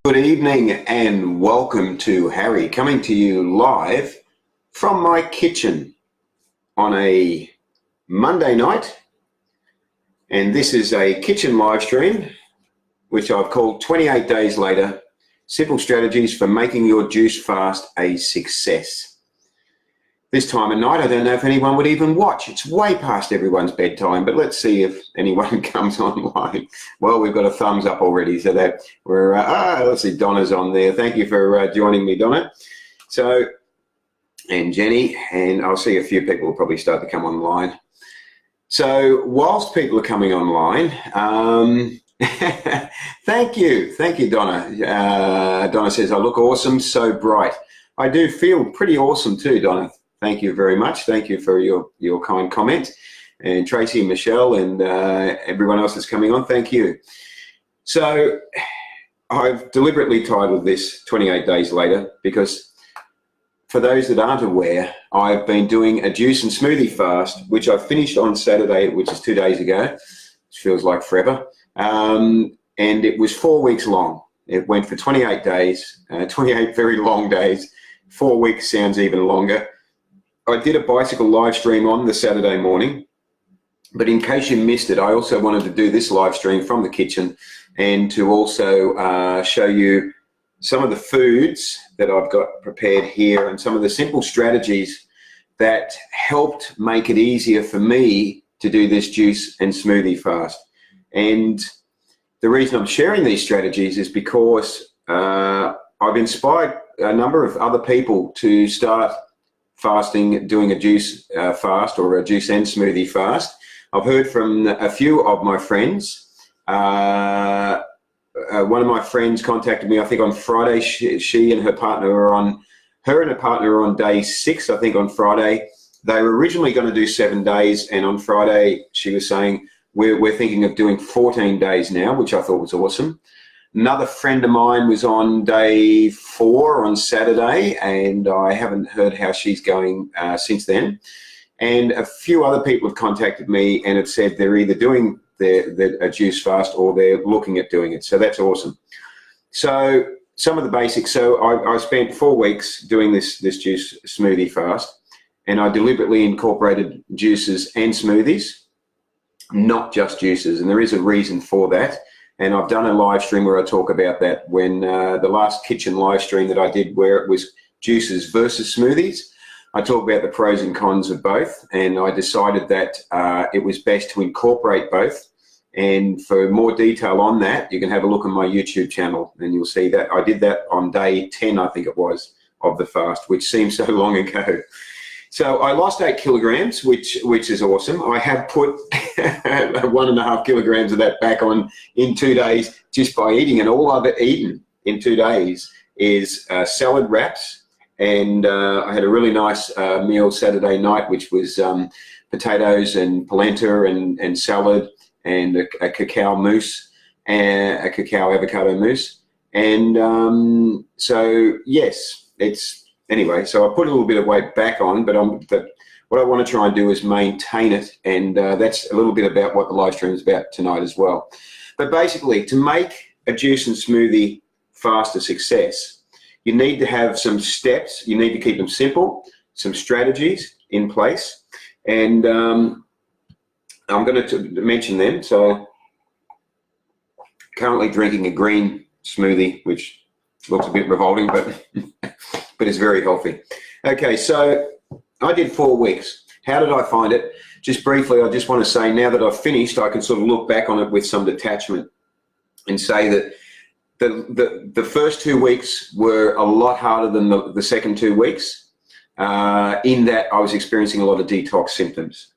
Good evening and welcome to Harry, coming to you live from my kitchen on a Monday night. And this is a kitchen live stream, which I've called 28 Days Later, Simple Strategies for Making Your Juice Fast a Success. This time of night, I don't know if anyone would even watch. It's way past everyone's bedtime, but let's see if anyone comes online. Well, we've got a thumbs up already, so that we're, let's see, Donna's on there. Thank you for joining me, Donna. So, and Jenny, and I'll see a few people will probably start to come online. So, whilst people are coming online, thank you, Donna. Donna says, I look awesome, so bright. I do feel pretty awesome too, Donna. Thank you very much. Thank you for your kind comment. And Tracy, Michelle, and everyone else that's coming on, thank you. So I've deliberately titled this 28 Days Later because for those that aren't aware, I've been doing a juice and smoothie fast, which I finished on Saturday, which is 2 days ago, which feels like forever. And it was 4 weeks long. It went for 28 days, 28 very long days. 4 weeks sounds even longer. I did a bicycle live stream on the Saturday morning, but in case you missed it, I also wanted to do this live stream from the kitchen and to also show you some of the foods that I've got prepared here and some of the simple strategies that helped make it easier for me to do this juice and smoothie fast. And the reason I'm sharing these strategies is because I've inspired a number of other people to start fasting, doing a juice fast or a juice and smoothie fast. I've heard from a few of my friends. One of my friends contacted me, I think on Friday. She and her partner are on, day 6, I think on Friday. They were originally going to do 7 days, and on Friday she was saying, we're thinking of doing 14 days now, which I thought was awesome. Another friend of mine was on day 4 on Saturday, and I haven't heard how she's going since then. And a few other people have contacted me and have said they're either doing a juice fast or they're looking at doing it. So that's awesome. So some of the basics. So I spent 4 weeks doing this juice smoothie fast, and I deliberately incorporated juices and smoothies, not just juices. And there is a reason for that. And I've done a live stream where I talk about that when the last kitchen live stream that I did where it was juices versus smoothies. I talk about the pros and cons of both, and I decided that it was best to incorporate both. And for more detail on that, you can have a look on my YouTube channel and you'll see that I did that on day 10, I think it was, of the fast, which seems so long ago. So I lost 8 kilograms, which is awesome. I have put 1.5 kilograms of that back on in 2 days just by eating, and all I've eaten in 2 days is salad wraps. And I had a really nice meal Saturday night, which was potatoes and polenta and salad and a cacao mousse, and a cacao avocado mousse. And so, yes, anyway, so I put a little bit of weight back on, but what I want to try and do is maintain it, and that's a little bit about what the live stream is about tonight as well. But basically, to make a juice and smoothie fast a success, you need to have some steps. You need to keep them simple, some strategies in place, and I'm going to mention them. So currently drinking a green smoothie, which looks a bit revolting, but it's very healthy. Okay, so I did 4 weeks. How did I find it? Just briefly, I just want to say now that I've finished, I can sort of look back on it with some detachment and say that the first 2 weeks were a lot harder than the second 2 weeks, in that I was experiencing a lot of detox symptoms.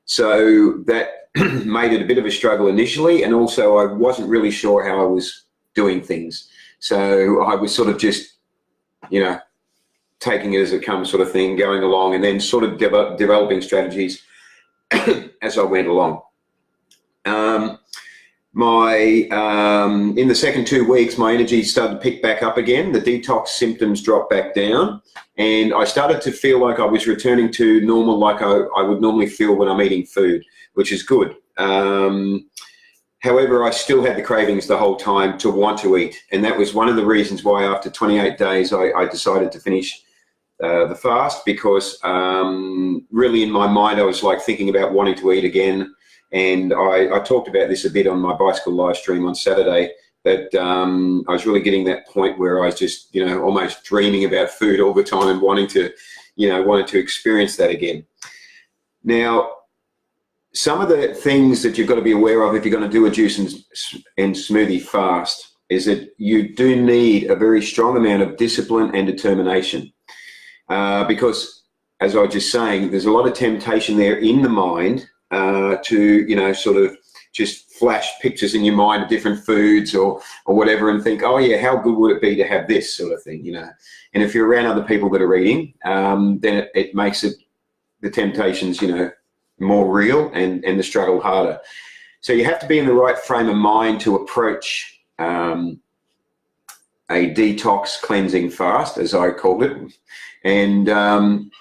So that made it a bit of a struggle initially, and also I wasn't really sure how I was doing things. So I was sort of just, taking it as it comes sort of thing, going along, and then sort of developing strategies as I went along. In the second 2 weeks, my energy started to pick back up again. The detox symptoms dropped back down, and I started to feel like I was returning to normal, like I would normally feel when I'm eating food, which is good. However, I still had the cravings the whole time to want to eat. And that was one of the reasons why after 28 days, I decided to finish the fast, because really in my mind, I was like thinking about wanting to eat again. And I talked about this a bit on my bicycle live stream on Saturday, that I was really getting that point where I was just, almost dreaming about food all the time, wanting to experience that again. Now, some of the things that you've got to be aware of if you're going to do a juice and smoothie fast is that you do need a very strong amount of discipline and determination, because, as I was just saying, there's a lot of temptation there in the mind to, sort of just flash pictures in your mind of different foods or whatever, and think, oh yeah, how good would it be to have this sort of thing, And if you're around other people that are eating, then it makes the temptations, more real and the struggle harder. So you have to be in the right frame of mind to approach a detox cleansing fast, as I called it, and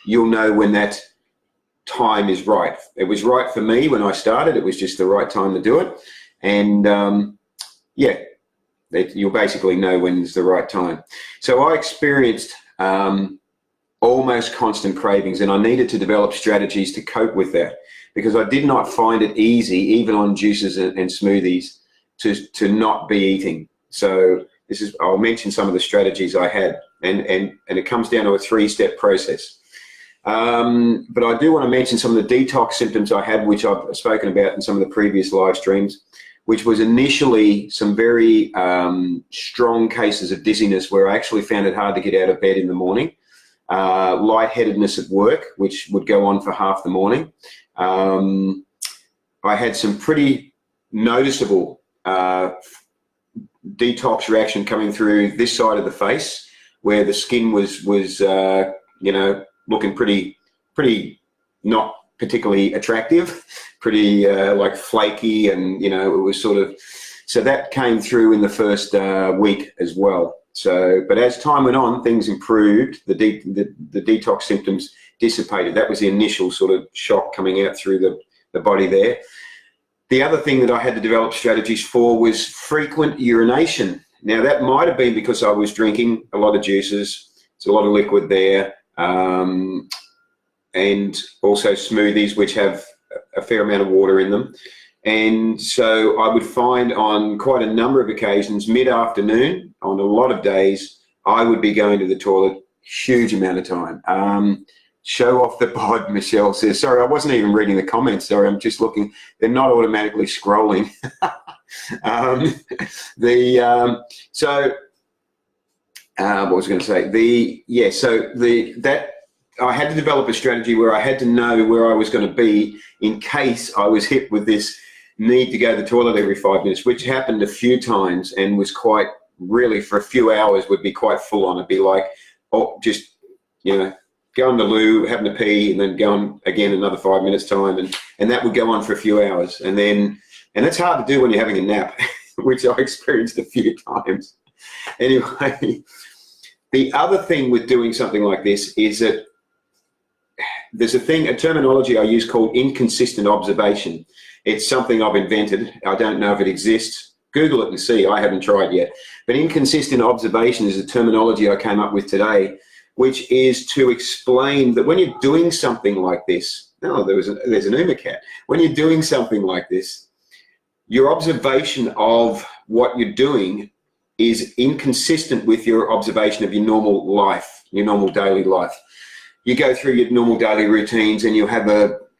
you'll know when that time is right. It was right for me when I started. It was just the right time to do it, and you'll basically know when it's the right time. So I experienced almost constant cravings, and I needed to develop strategies to cope with that, because I did not find it easy, even on juices and smoothies, to not be eating. So I'll mention some of the strategies I had, and it comes down to a 3-step process. But I do want to mention some of the detox symptoms I had, which I've spoken about in some of the previous live streams, which was initially some very strong cases of dizziness, where I actually found it hard to get out of bed in the morning. Lightheadedness at work, which would go on for half the morning. I had some pretty noticeable detox reaction coming through this side of the face, where the skin was looking pretty not particularly attractive, pretty like flaky, and it was sort of, so that came through in the first week as well. So, but as time went on, things improved. The detox symptoms dissipated. That was the initial sort of shock coming out through the body there. The other thing that I had to develop strategies for was frequent urination. Now, that might have been because I was drinking a lot of juices. It's a lot of liquid there, and also smoothies, which have a fair amount of water in them. And so I would find on quite a number of occasions, mid-afternoon, on a lot of days, I would be going to the toilet huge amount of time. Show off the bod, Michelle says. Sorry, I wasn't even reading the comments. Sorry, I'm just looking. They're not automatically scrolling. What was I going to say? I had to develop a strategy where I had to know where I was going to be in case I was hit with this need to go to the toilet every 5 minutes, which happened a few times and was quite, really for a few hours would be quite full on. It'd be like, just, go in the loo, having to pee, and then going again another 5 minutes time. And that would go on for a few hours. And that's hard to do when you're having a nap, which I experienced a few times. Anyway, the other thing with doing something like this is that there's a terminology I use called inconsistent observation. It's something I've invented. I don't know if it exists. Google it and see. I haven't tried yet. But inconsistent observation is a terminology I came up with today, which is to explain that when you're doing something like this, there's an Uma cat. When you're doing something like this, your observation of what you're doing is inconsistent with your observation of your normal life, your normal daily life. You go through your normal daily routines and you have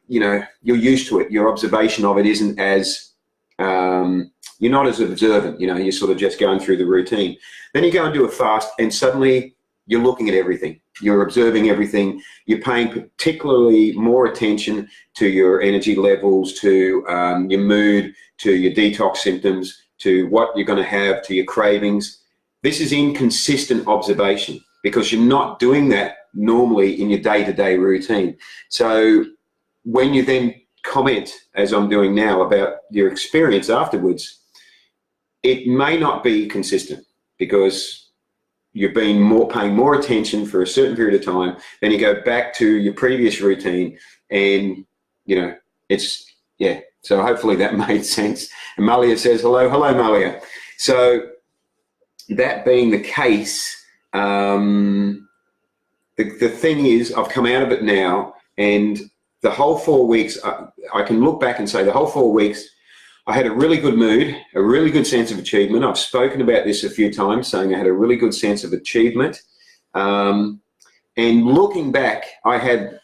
you're used to it. Your observation of it isn't as, you're not as observant, you're sort of just going through the routine. Then you go and do a fast and suddenly you're looking at everything. You're observing everything. You're paying particularly more attention to your energy levels, to your mood, to your detox symptoms, to what you're going to have, to your cravings. This is inconsistent observation because you're not doing that normally in your day-to-day routine. So when you then comment, as I'm doing now, about your experience afterwards, it may not be consistent because you've been paying more attention for a certain period of time. Then you go back to your previous routine and, it's Yeah, so hopefully that made sense. And Malia says, hello, Malia. So that being the case, the thing is, I've come out of it now, and the whole 4 weeks, I can look back and say the whole 4 weeks, I had a really good mood, a really good sense of achievement. I've spoken about this a few times, saying I had a really good sense of achievement. And looking back, I had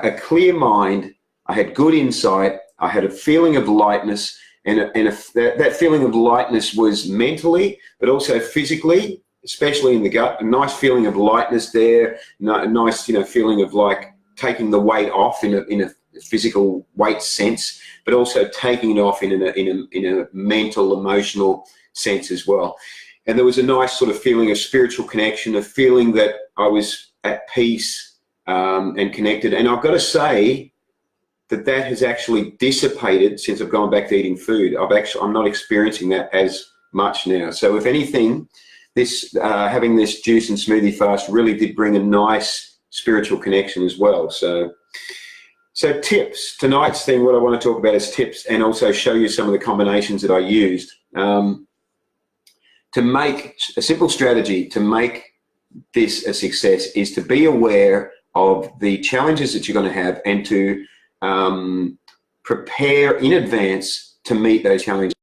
a clear mind, I had good insight, I had a feeling of lightness, and that feeling of lightness was mentally, but also physically, especially in the gut. A nice feeling of lightness there, a nice, feeling of like taking the weight off in a physical weight sense, but also taking it off in a mental, emotional sense as well. And there was a nice sort of feeling of spiritual connection, a feeling that I was at peace and connected. And I've got to say that has actually dissipated since I've gone back to eating food. I'm not experiencing that as much now. So if anything, this having this juice and smoothie fast really did bring a nice spiritual connection as well. So tips. Tonight's thing, what I want to talk about is tips, and also show you some of the combinations that I used to make a simple strategy to make this a success is to be aware of the challenges that you're going to have, and to prepare in advance to meet those challenges.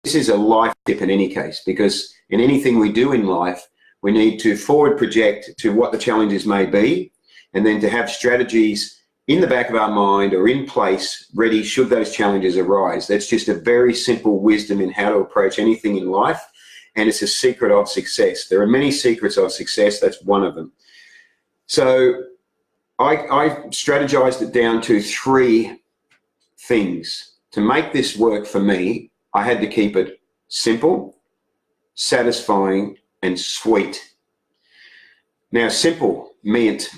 This is a life tip in any case, because in anything we do in life, we need to forward project to what the challenges may be, and then to have strategies in the back of our mind or in place ready should those challenges arise. That's just a very simple wisdom in how to approach anything in life, and it's a secret of success. There are many secrets of success. That's one of them. So I strategized it down to 3 things. To make this work for me, I had to keep it simple, satisfying, and sweet. Now, simple meant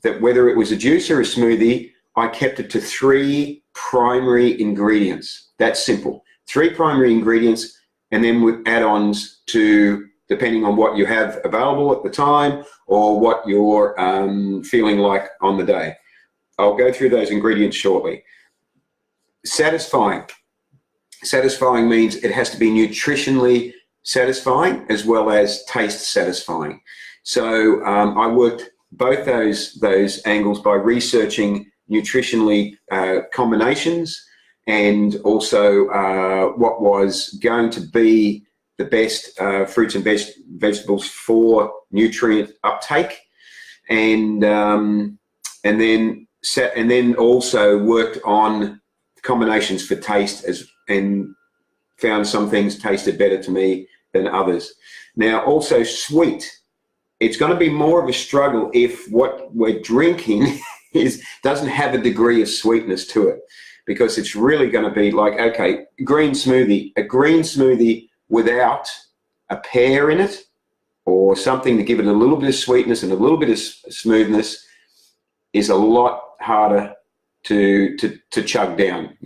that whether it was a juice or a smoothie, I kept it to 3 primary ingredients. That's simple. 3 primary ingredients, and then with add-ons to, depending on what you have available at the time or what you're feeling like on the day. I'll go through those ingredients shortly. Satisfying. Satisfying means it has to be nutritionally satisfying as well as taste satisfying. So I worked both those angles by researching nutritionally combinations, and also what was going to be the best fruits and vegetables for nutrient uptake, and then also worked on combinations for taste, and found some things tasted better to me than others. Now, also sweet. It's going to be more of a struggle if what we're drinking doesn't have a degree of sweetness to it, because it's really going to be like, okay, a green smoothie without a pear in it or something to give it a little bit of sweetness and a little bit of smoothness is a lot harder to chug down.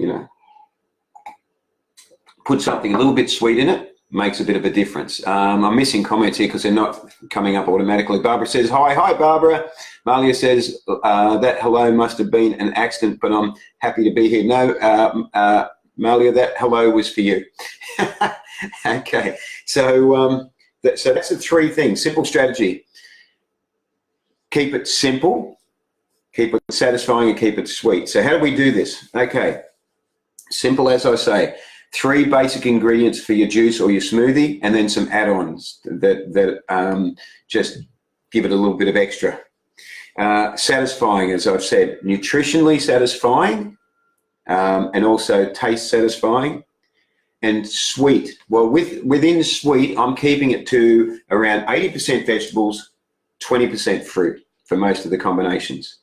Put something a little bit sweet in it, makes a bit of a difference. I'm missing comments here because they're not coming up automatically. Barbara says, hi Barbara. Malia says, that hello must have been an accident, but I'm happy to be here. No, Malia, that hello was for you. Okay, so that's the 3 things. Simple strategy. Keep it simple, keep it satisfying, and keep it sweet. So how do we do this? Okay, simple as I say. 3 basic ingredients for your juice or your smoothie, and then some add-ons that just give it a little bit of extra. Satisfying, as I've said, nutritionally satisfying, and also taste satisfying. And sweet, well, within sweet, I'm keeping it to around 80% vegetables, 20% fruit for most of the combinations.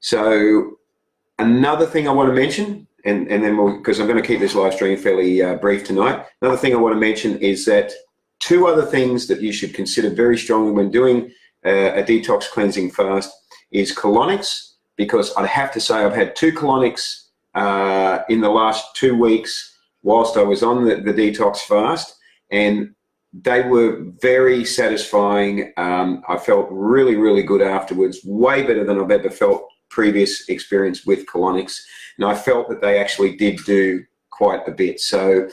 So another thing I want to mention, and then because I'm going to keep this live stream fairly brief tonight, another thing I want to mention is that 2 other things that you should consider very strongly when doing a detox cleansing fast is colonics, because I have to say I've had 2 colonics in the last 2 weeks whilst I was on the detox fast, and they were very satisfying. I felt really, really good afterwards, way better than I've ever felt previous experience with colonics, and I felt that they actually did do quite a bit. So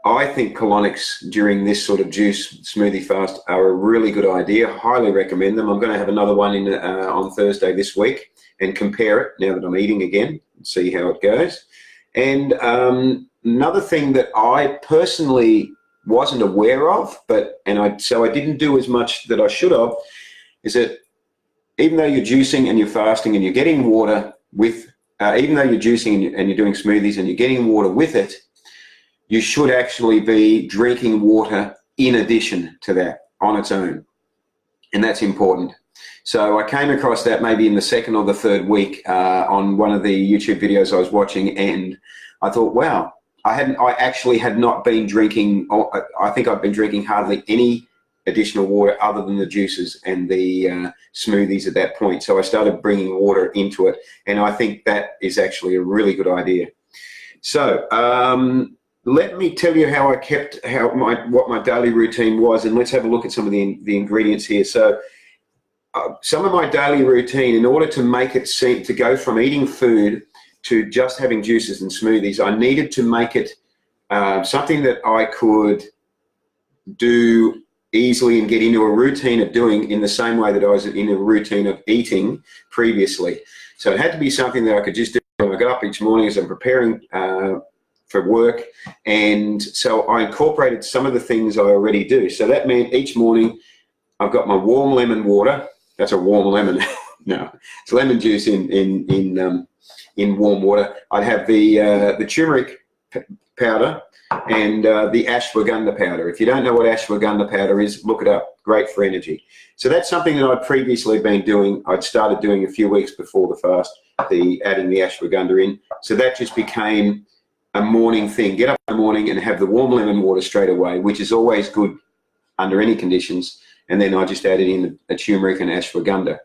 I think colonics during this sort of juice smoothie fast are a really good idea. Highly recommend them. I'm going to have another one on Thursday this week and compare it now that I'm eating again and see how it goes. And another thing that I personally wasn't aware of, so I didn't do as much that I should have, is that even though you're juicing and you're fasting and you're getting water with, even though you're juicing and you're doing smoothies and you're getting water with it, you should actually be drinking water in addition to that on its own. And that's important. So I came across that maybe in the second or the third week on one of the YouTube videos I was watching, and I thought, wow, I actually had not been drinking, I think I've been drinking hardly any additional water other than the juices and the smoothies at that point. So I started bringing water into it, and I think that is actually a really good idea. So let me tell you how I kept what my daily routine was, and let's have a look at some of the ingredients here. So some of my daily routine, in order to make it seem to go from eating food to just having juices and smoothies, I needed to make it something that I could do easily and get into a routine of doing in the same way that I was in a routine of eating previously. So it had to be something that I could just do when I got up each morning as I'm preparing for work. And so I incorporated some of the things I already do. So that meant each morning I've got my warm lemon water. That's a warm lemon. No, it's lemon juice in warm water. I'd have the turmeric powder and the ashwagandha powder. If you don't know what ashwagandha powder is, look it up. Great for energy. So that's something that I'd previously been doing. I'd started doing a few weeks before the fast, adding the ashwagandha in. So that just became a morning thing. Get up in the morning and have the warm lemon water straight away, which is always good under any conditions. And then I just added in a turmeric and ashwagandha.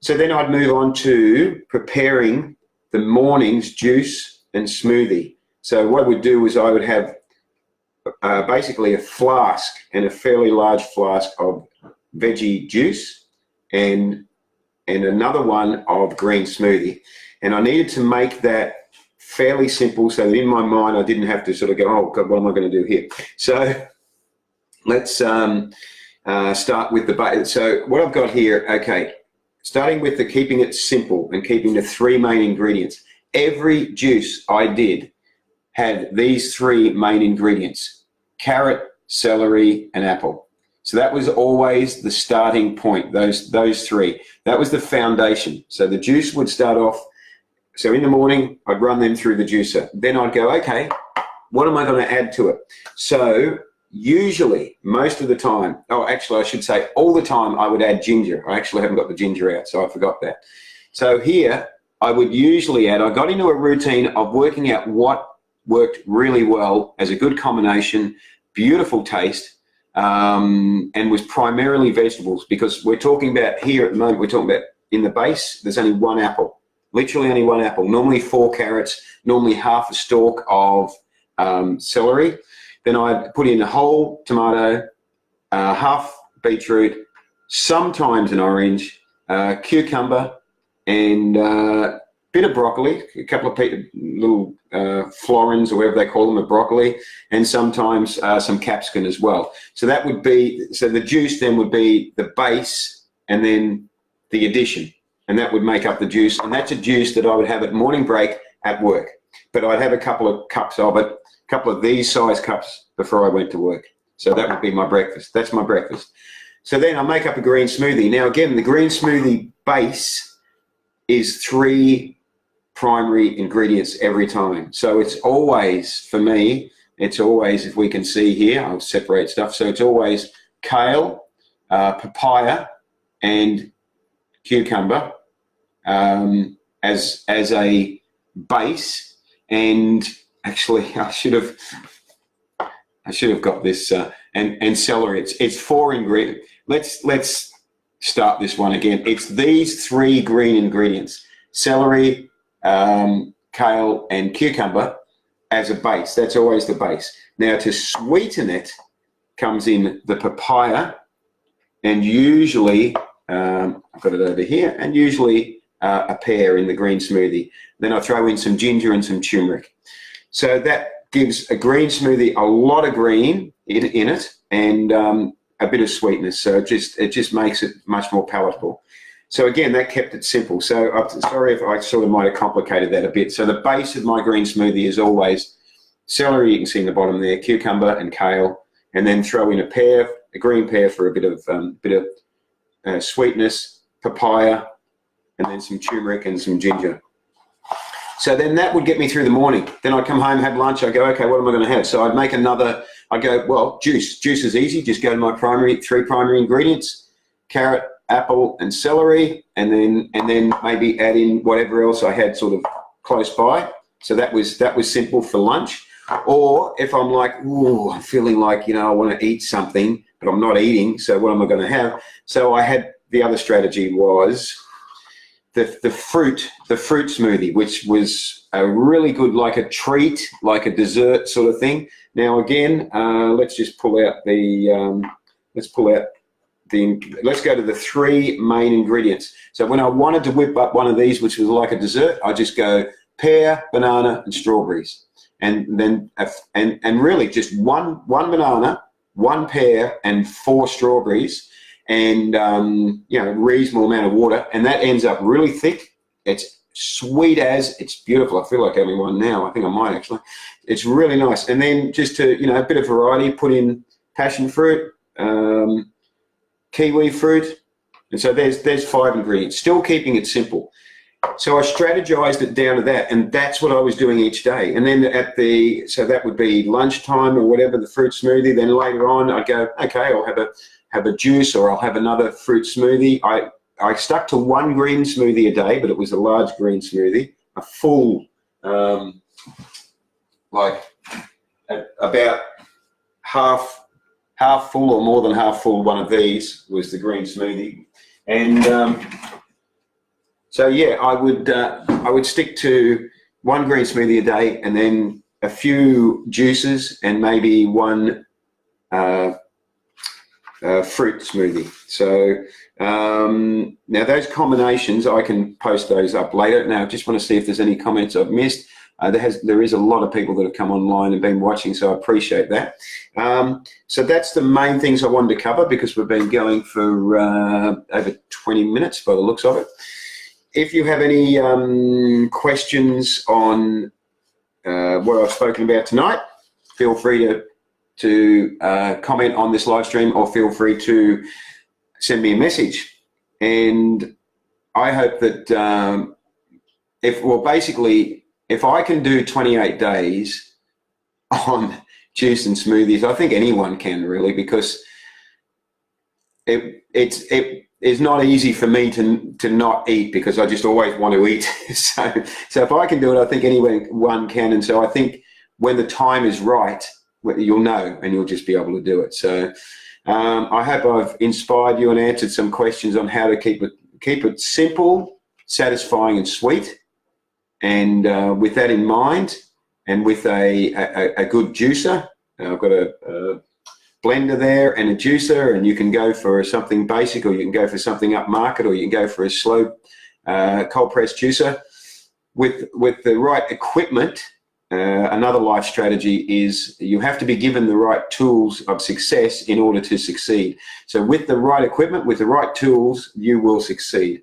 So then I'd move on to preparing the morning's juice and smoothie. So what I would do is I would have basically a flask, and a fairly large flask of veggie juice and another one of green smoothie. And I needed to make that fairly simple so that in my mind I didn't have to sort of go, oh God, what am I going to do here? So let's start with so what I've got here, okay, starting with keeping it simple and keeping the three main ingredients. Every juice I did had these three main ingredients: carrot, celery, and apple. So that was always the starting point, those three. That was the foundation. So the juice would start off, so in the morning, I'd run them through the juicer. Then I'd go, okay, what am I going to add to it? So usually, most of the time, actually I should say all the time, I would add ginger. I actually haven't got the ginger out, so I forgot that. So here, I would usually add, I got into a routine of working out what worked really well as a good combination, beautiful taste, and was primarily vegetables, because we're talking about here at the moment, we're talking about in the base, there's only one apple, literally only one apple, normally 4 carrots, normally half a stalk of celery. Then I'd put in a whole tomato, half beetroot, sometimes an orange, cucumber, and a bit of broccoli, a couple of little florins or whatever they call them, of broccoli, and sometimes some capsicum as well. So that would be, so the juice then would be the base and then the addition, and that would make up the juice. And that's a juice that I would have at morning break at work. But I'd have a couple of cups of it, a couple of these size cups before I went to work. So that would be my breakfast. That's my breakfast. So then I make up a green smoothie. Now again, the green smoothie base is 3 primary ingredients every time. So it's always, for me, it's always, if we can see here, I'll separate stuff. So it's always kale, papaya, and cucumber as a base. And actually, I should have got this and celery. It's 4 ingredients. Let's start this one again. It's these 3 green ingredients: celery, kale, and cucumber as a base. That's always the base. Now to sweeten it comes in the papaya, and usually I've got it over here, and usually a pear in the green smoothie. Then I throw in some ginger and some turmeric. So that gives a green smoothie a lot of green in it, and a bit of sweetness. So it just makes it much more palatable. So again, that kept it simple. So I'm sorry if I sort of might have complicated that a bit. So the base of my green smoothie is always celery, you can see in the bottom there, cucumber and kale, and then throw in a pear, a green pear for a bit of sweetness, papaya, and then some turmeric and some ginger. So then that would get me through the morning. Then I'd come home, have lunch, I'd go, okay, what am I going to have? So I'd make another, I'd go, well, juice. Juice is easy, just go to my three primary ingredients, carrot, apple and celery, and then maybe add in whatever else I had sort of close by. So that was simple for lunch. Or if I'm like, ooh, I'm feeling like, you know, I want to eat something, but I'm not eating, so what am I going to have? So I had, the other strategy was the fruit smoothie, which was a really good, like a treat, like a dessert sort of thing. Now again, let's just pull out the, let's go to the three main ingredients. So when I wanted to whip up one of these, which was like a dessert, I just go pear, banana, and strawberries. And then, and really just one banana, one pear, and 4 strawberries, and you know, reasonable amount of water, and that ends up really thick. It's sweet as, it's beautiful. I feel like having one now. I think I might actually. It's really nice. And then just to, you know, a bit of variety, put in passion fruit, kiwi fruit, and so there's 5 ingredients. Still keeping it simple. So I strategized it down to that, and that's what I was doing each day. And then so that would be lunchtime or whatever, the fruit smoothie. Then later on, I'd go, okay, I'll have a juice, or I'll have another fruit smoothie. I stuck to 1 green smoothie a day, but it was a large green smoothie, a full, like about half full or more than half full. One of these was the green smoothie, and so yeah, I would stick to 1 green smoothie a day, and then a few juices, and maybe 1 fruit smoothie. So now those combinations, I can post those up later. Now I just want to see if there's any comments I've missed. There is a lot of people that have come online and been watching, so I appreciate that. So that's the main things I wanted to cover, because we've been going for over 20 minutes by the looks of it. If you have any questions on what I've spoken about tonight, feel free to comment on this live stream, or feel free to send me a message. And I hope that if I can do 28 days on juice and smoothies, I think anyone can, really, because it's not easy for me to not eat, because I just always want to eat. So if I can do it, I think anyone can. And so I think when the time is right, you'll know, and you'll just be able to do it. So I hope I've inspired you and answered some questions on how to keep it simple, satisfying, and sweet. And with that in mind, and with a good juicer, I've got a blender there and a juicer, and you can go for something basic, or you can go for something upmarket, or you can go for a slow cold press juicer with the right equipment. Another life strategy is you have to be given the right tools of success in order to succeed. So with the right equipment, with the right tools, you will succeed.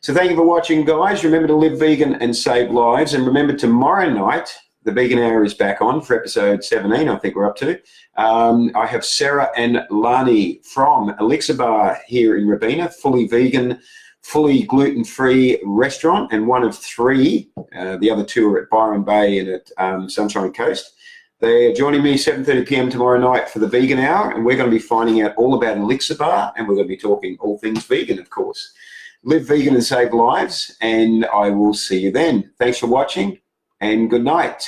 So thank you for watching, guys. Remember to live vegan and save lives. And remember, tomorrow night, the Vegan Hour is back on for episode 17, I think we're up to. I have Sarah and Lani from Elixir Bar here in Robina, fully vegan, fully gluten-free restaurant, and one of 3. The other 2 are at Byron Bay and at Sunshine Coast. They're joining me 7:30 p.m. tomorrow night for the Vegan Hour, and we're going to be finding out all about Elixir Bar, and we're going to be talking all things vegan, of course. Live vegan and save lives, and I will see you then. Thanks for watching, and good night.